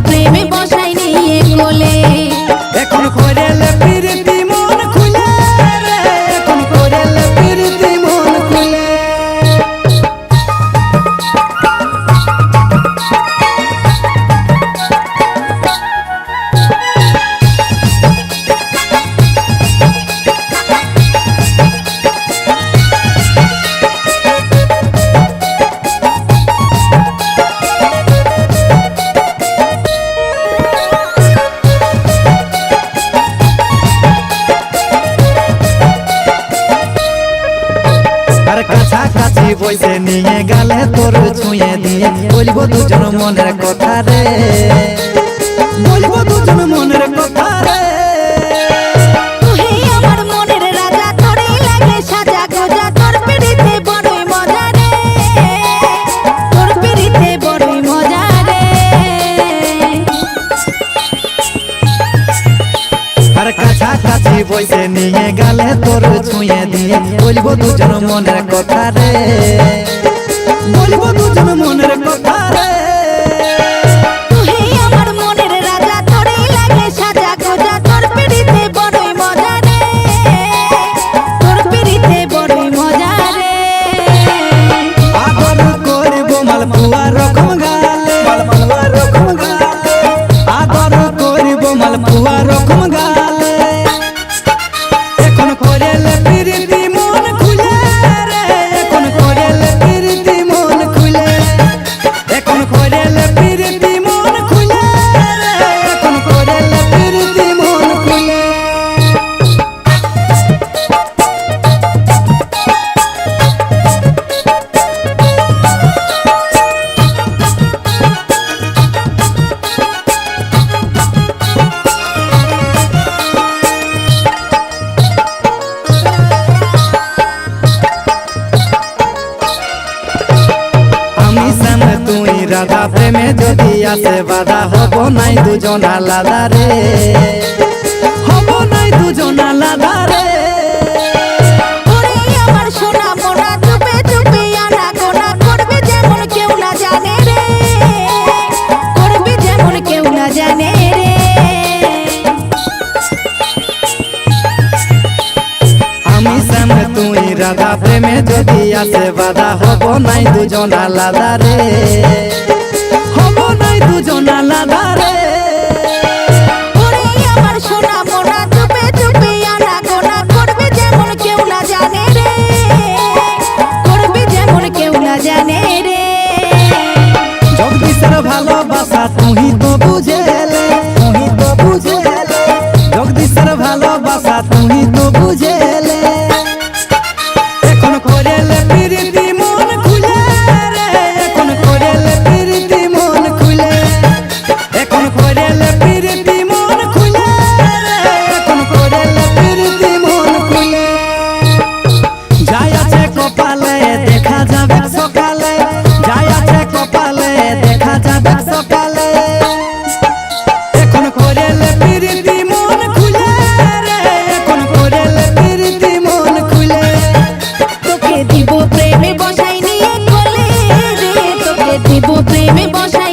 প্রেমে বসাই নিয়ে কোলে এখন করেলে প্রীতি মন খুলে রে, এখন করেলে প্রীতি মন খুলে। কাছাকাছি বসে নিয়ে গেলে তোর ছুঁয়ে দিয়ে বলবো দুজন মনের কথা রে, বলবো দুজন মনের কথা রে। তুই আমার মনের রাজা, তোরে লাগে সাজা গোজা, তোর পিড়িতে বড়ই মজা রে, তোর পিড়িতে বড়ই মজা রে। আর কাছাকাছি বসে নিয়ে গেলে তোর ছুঁয়ে দিয়ে বলবো দুজন মনের কথা রে, বলবো দুজন মনের কথা রে। তুই আমার মনের রাজা, তোরে লাগে সাজা গোজা, তোর পিড়িতে বড়ই মজা রে, তোর পিড়িতে বড়ই মজা রে। আদর করব মালপুয়া রকম গালে, মালপুয়া রকম গালে, আদর করব মালপুয়া রকম গালে। এখন করেলে প্রীতি মন খুলে রে, এখন করেলে প্রীতি মন খুলে, এখন করেলে প্রীতি মন খুলে রে, এখন করেলে প্রীতি মন খুলে। রাধা প্রেমে যদি আসে বাধা, হব নাই দুজন আলাদা রে, হব নাই দুজন আলাদা রে। ওরে আমার সোনা মোনা, চুপে চুপে আনা গোনা, করবে যেমন কেউ না জানে রে, করবে যেমন কেউ না জানে রে। আমি সামনে তুই রাধা প্রেমে যদি আসে বাধা, হব নাই দুজন আলাদা রে, হব নাই দুজন আলাদা রে। ওরে আমার সোনা মোনা, চুপে চুপে আনা গোনা, করবে যেমন কেউ না জানে রে, করবে যেমন কেউ না জানে রে। জগদীশের ভালোবাসা তুই তো বুঝেলে, তুই তো বুঝেলে, জগদীশের ভালোবাসা তুই তো বুঝেলে। এখন করেলে প্রীতি মন খুলে রে, এখন করেলে প্রীতি মন খুলে, এখন করেলে প্রীতি মন খুলে রে, এখন করেলে প্রীতি মন খুলে। যাই আছে কপালে দেখা যাবে সকালে, যাই আছে কপালে দেখা যাবে সকালে। এখন করেলে প্রীতি মন খুলে রে, এখন করেলে প্রীতি মন খুলে। তোকে দিব প্রেমে বসাই নিয়ে কোলে রে, তোকে দিব প্রেমে বসাই